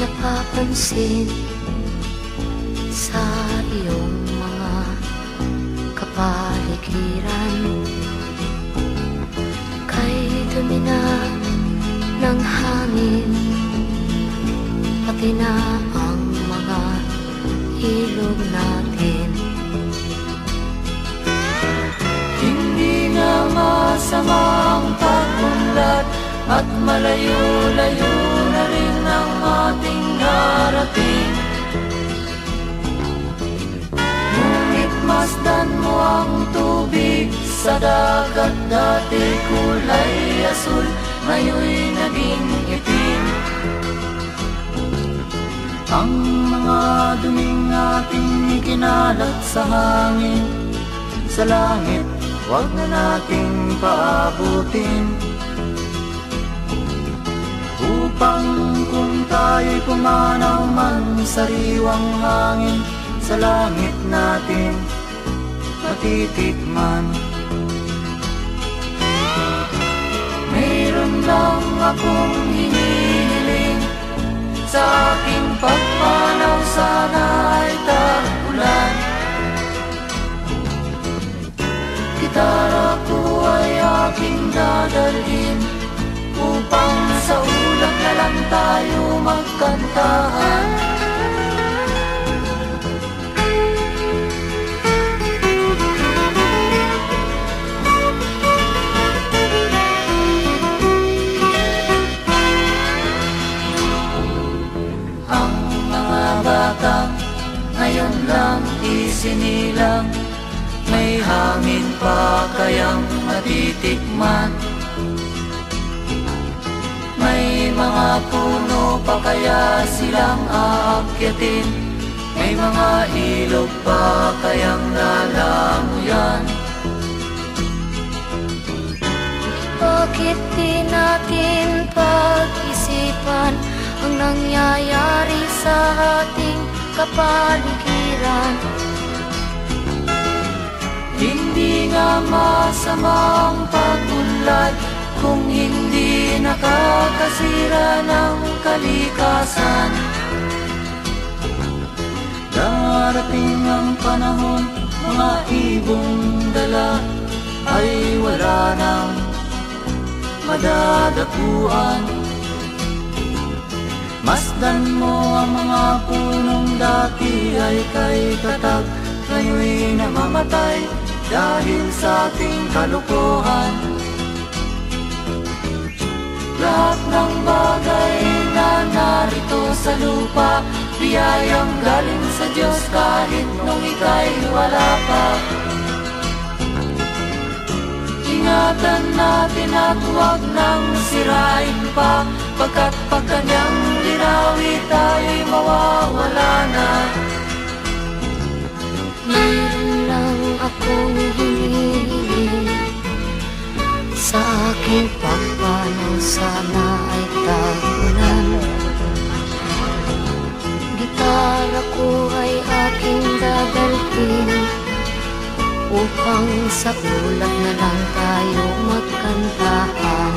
napapansin sa iyong mga kapaligiran. Kay dumi na ng hangin, pati na ang mga ilog natin. Hindi nga masamang pag-unlad at malayo-layo na rin ang ating narating. Ngunit masdan mo ang tubig sa dagat, dati kulay asul, ngayon'y naging itim. Ang mga duming ating ikinalat sa hangin, sa langit, huwag na nating paabutin. Upang kung tayo'y pumanaw man sa sariwang hangin, sa langit natin matitikman. Mayroon lang akong hinihiling, sa aking pagpanaw sana ay tag-ulan. Gitara ko ay aking dadalhin, upang sa ulap na lang tayo magkantahan. Ang mga bata ngayon lang isinilang, may hangin pa kayang matitikman. May mga puno pa kaya silang aakyatin, may mga ilog pa kayang lalamuyan. Bakit di natin pag-isipan ang nangyayari sa ating kapaligiran? Hindi nga masamang pag-unlad kung hindi nakakasira ng kalikasan. Darating ang panahon, mga ibong dala ay wala nang madadapuan. Masdan mo ang mga punong dati ay kay tatag, ngayon'y namamatay dahil sa ating kalukuhan. Lahat ng bagay na narito sa lupa, biyayang galing sa Diyos kahit nung ika'y wala pa. Ingatan natin at huwag nang sirain pa, pagkat pag kanyang dinawi tayo'y mawawala na. Mayroon lang akong hinihiling, sa aking pagpanaw sana ay tag-ulan. Gitara ko ay aking dadalhin, upang sa ulap na lang tayo magkantahan.